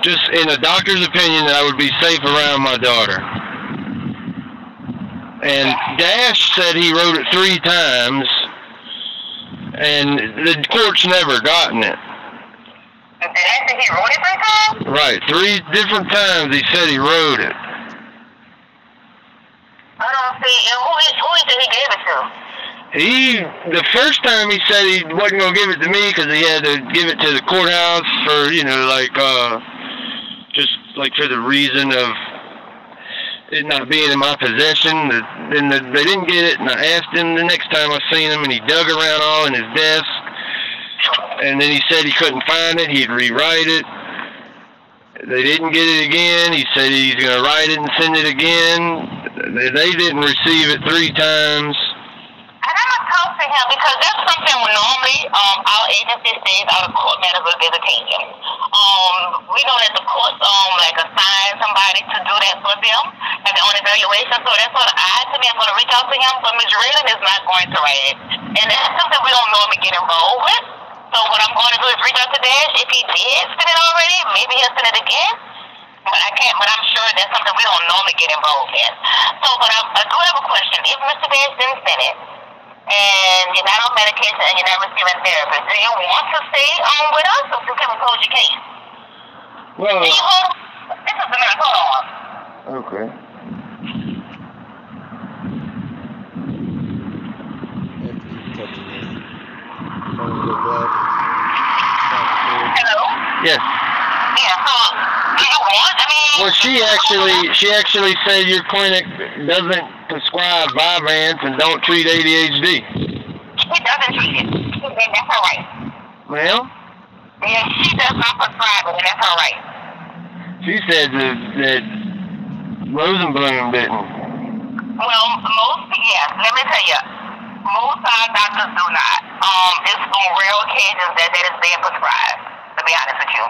just in a doctor's opinion, that I would be safe around my daughter. And Dash said he wrote it 3 times, and the court's never gotten it. Dash said he wrote it 3 times? Right, 3 different times he said he wrote it. I don't see. And who did he give it to? The first time he said he wasn't going to give it to me because he had to give it to the courthouse for, just like for the reason of it not being in my possession. Then they didn't get it, and I asked him the next time I seen him, and he dug around all in his desk, and then he said he couldn't find it, he'd rewrite it. They didn't get it again. He said he's going to write it and send it again. They didn't receive it 3 times. And I'm going to talk to him because that's something normally our agency stays out of court matters with visitation. We know that the courts assign somebody to do that for them and their own evaluation. So that's what to me, I'm going to reach out to him. But Ms. Raylan is not going to write it. And that's something we don't normally get involved with. So what I'm going to do is reach out to Dash. If he did send it already, maybe he'll send it again. But I can't. But I'm sure that's something we don't normally get involved in. So, but I do have a question. If Mr. Dash didn't send it, and you're not on medication and you're not receiving therapy, do you want to stay with us, or can we close your case? Well, this is the minute. Hold on. Okay. Hello? Yes. Yeah, so do you want? Well, she actually said your clinic doesn't prescribe Vyvanse and don't treat ADHD. She doesn't treat it. And that's all right. Well? Yeah, she does not prescribe it, and that's all right. She said that Rosenbloom didn't. Well, let me tell you, most doctors do not. It's on rare occasions that is being prescribed, to be honest with you.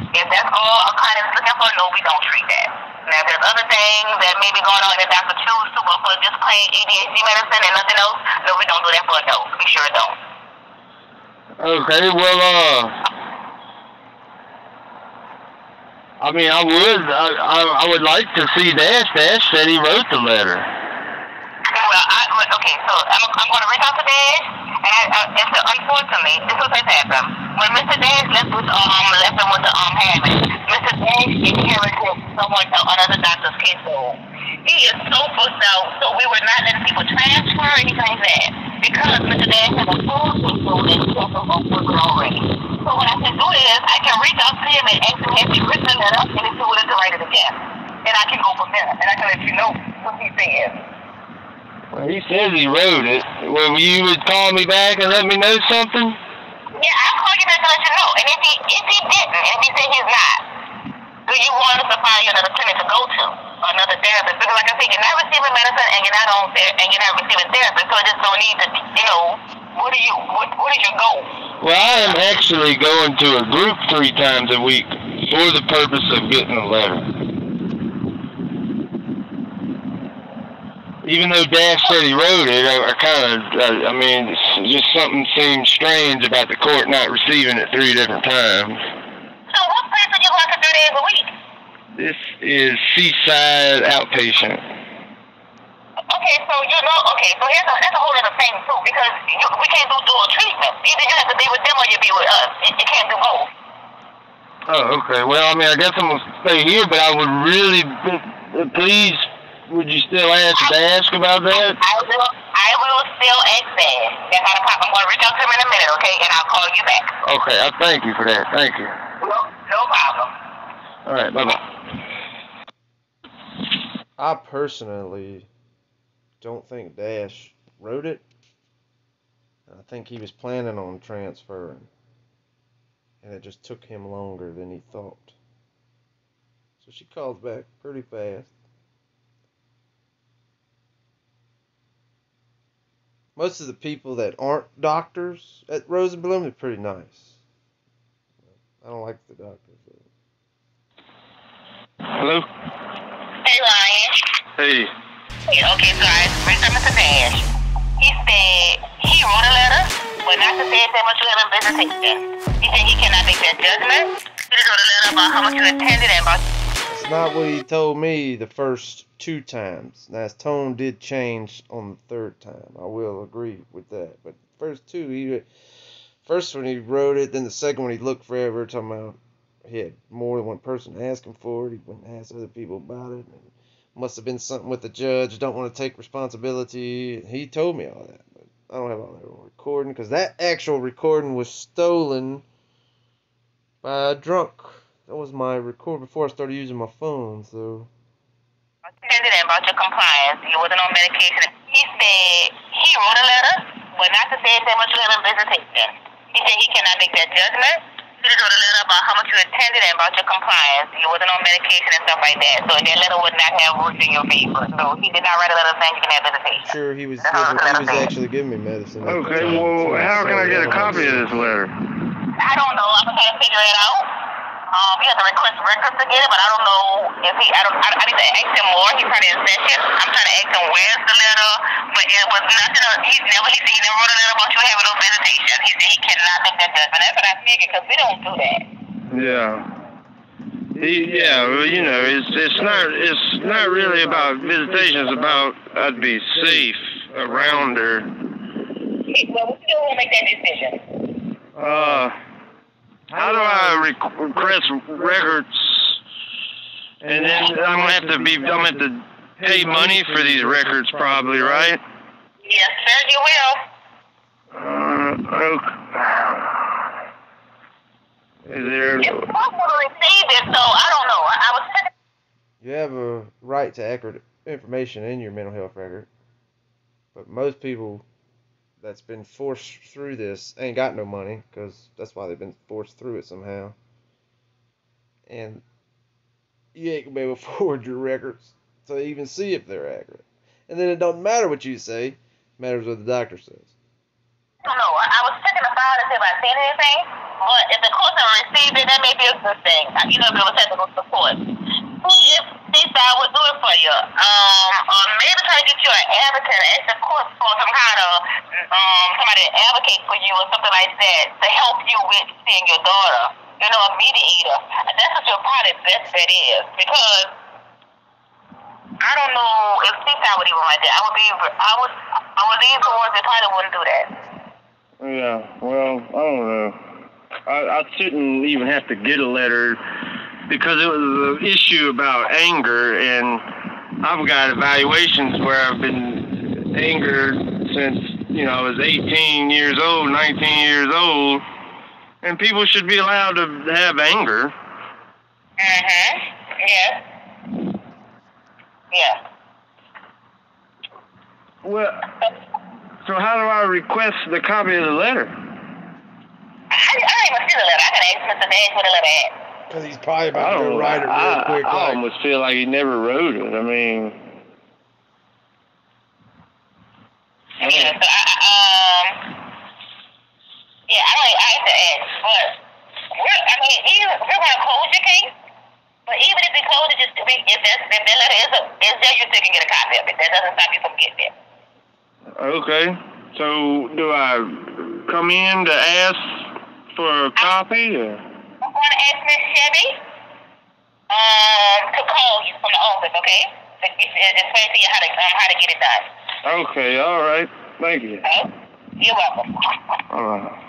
If that's all a client is looking for, no, we don't treat that. Now, if there's other things that may be going on that doctor chooses to, but for just plain ADHD medicine and nothing else, no, we don't do that for adults. We sure don't. Okay, well, I would like to see Dash. Dash said he wrote the letter. Well, okay, so I'm going to reach out to Dash, and unfortunately, this is what happened. When Mr. Dash left with the Hammond, Mr. Dash inherited another doctor's caseload. He is so booked out, so we were not letting people transfer or anything like that, because Mr. Dash has a full caseload and he's also working already. So what I can do is, I can reach out to him and ask him if he written the letter, and if he would to write it again. And I can go from there, and I can let you know what he says. Well, he says he wrote it. Well, you would call me back and let me know something? Yeah, I'll call you back to let you know. And if he didn't, and if he said he's not, do you want us to find you another clinic to go to? Another therapist? Because like I said, you're not receiving medicine and you're not receiving therapy, so I just don't need to, what is your goal? Well, I am actually going to a group 3 times a week for the purpose of getting a letter. Even though Dash said he wrote it, just something seemed strange about the court not receiving it 3 different times. So what place are you going to 3 days a week? This is Seaside Outpatient. Okay, so that's a whole other thing too, because we can't do dual treatment. Either you have to be with them or you be with us. You can't do both. Oh, okay. Well, I guess I'm going to stay here, but I would really, please, would you still ask Dash about that? I will still ask Dash. That's not a problem. I'm going to reach out to him in a minute, okay? And I'll call you back. Okay, I thank you for that. Thank you. No problem. All right, bye-bye. I personally don't think Dash wrote it. I think he was planning on transferring. And it just took him longer than he thought. So she calls back pretty fast. Most of the people that aren't doctors at Rosenbloom are pretty nice. I don't like the doctors. Hello? Hey, Ryan. Hey. Okay, so I reached out to Dash. He said he wrote a letter, but not to say that much you have in visitation. He said he cannot make that judgment. He just wrote a letter about how much you attended and about. It's not what he told me the first 2 times. Now his tone did change on the 3rd time. I will agree with that. But the first 2, first one he wrote it, then the second one he looked forever, talking about he had more than one person asking for it. He went and asked other people about it. And must have been something with the judge. Don't want to take responsibility. He told me all that, but I don't have all that on recording because that actual recording was stolen by a drunk. That was my record before I started using my phone, so. Attended and about your compliance. You wasn't on medication. He said he wrote a letter, but not to say that much you have in visitation. He said he cannot make that judgment. He just wrote a letter about how much you attended and about your compliance. You wasn't on medication and stuff like that. So that letter would not have worked in your favor. So he did not write a letter saying you can have visitation. Sure, he was actually giving me medicine. Okay, well, how can I get a copy of this letter? I don't know. I'm trying to figure it out. He has to request records to get it, but I don't know if he. I need to ask him more. He's probably in session. I'm trying to ask him where's the letter, but it was nothing. He never wrote a letter about you having no visitation. He said he cannot make that judgment. That's what I figured because we don't do that. Yeah. Well, you know, it's not really about visitation. It's about I'd be safe around her. Well, we still won't make that decision. How do I request records? And then I'm gonna have to pay money for these records, probably, right? Yes, sir, you will. Okay. Is there? It's possible to receive it, so I don't know. I was checking. You have a right to accurate information in your mental health record, but most people that's been forced through this ain't got no money, because that's why they've been forced through it somehow. And you ain't gonna be able to forward your records to even see if they're accurate. And then it don't matter what you say, it matters what the doctor says. I don't know. I was checking the file to see if I seen anything, but if the court don't receive it, that may be a good thing. You know, if it was technical support. If CSI would do it for you, or maybe try to get you an advocate, ask the court for some kind of somebody to advocate for you or something like that to help you with seeing your daughter. You know, a mediator. That's what your probably best bet is, because I don't know if CSI would even like that. I would lean towards they probably wouldn't do that. Yeah, well, I don't know. I shouldn't even have to get a letter because it was an issue about anger, and I've got evaluations where I've been angered since, you know, I was 18 years old, 19 years old, and people should be allowed to have anger. Yeah. Yeah. Well, so how do I request the copy of the letter? I don't even see the letter. I can ask Mr. Nash what the letter at. Because he's probably about to write it real quick. I almost feel like he never wrote it. I mean... Yeah, so I have to ask, but we're going to close your case, but even if we close it, if that letter is there, you still can get a copy of it. That doesn't stop you from getting it. Okay, so do I come in to ask for a copy? Or? I'm going to ask Miss Chevy to call you from the office, okay? Explain to you how to get it done. Okay, all right. Thank you. Okay? You're welcome. All right.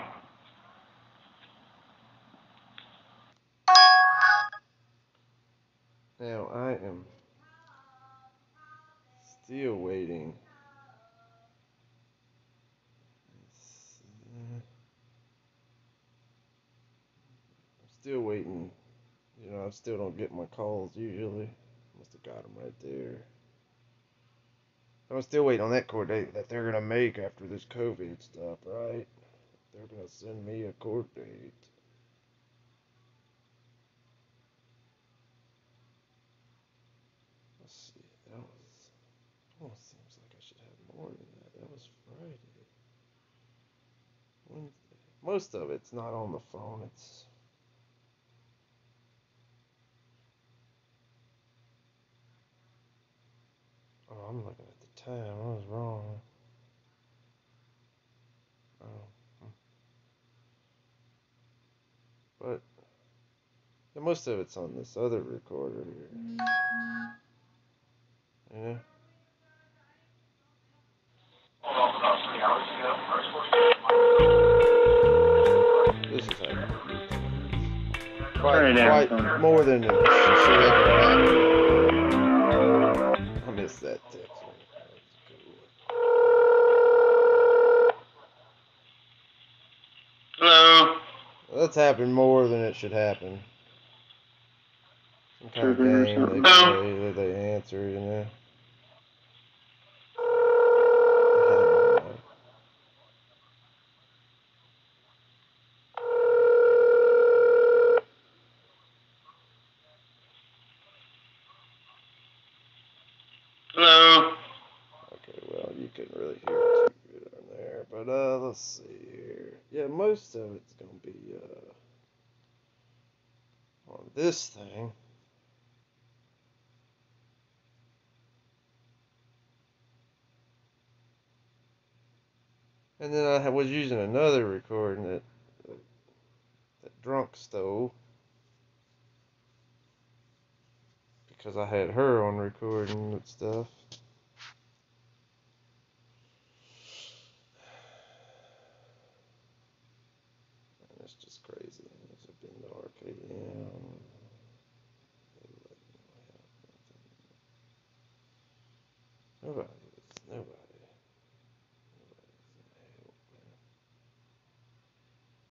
Now, I am still waiting. I'm still waiting. You know, I still don't get my calls usually. Must have got them right there. I'm still waiting on that court date that they're going to make after this COVID stuff, right? They're going to send me a court date. Let's see. That was... almost seems like I should have more than that. That was Friday. Wednesday. Most of it's not on the phone. It's... oh, I'm looking at the time. I was wrong. Oh. But yeah, most of it's on this other recorder here. Yeah. This is happening a few times. Quite more than it should ever happen. I missed that text. That was a good one. Hello. That's happened more than it should happen. Some kind of game they play that they answer, you know. I don't know. Hello. Okay, well, you couldn't really hear it too good on there, but let's see here. Yeah, most of it's gonna be on this thing. And then I was using another recording that drunk stole because I had her on recording and stuff.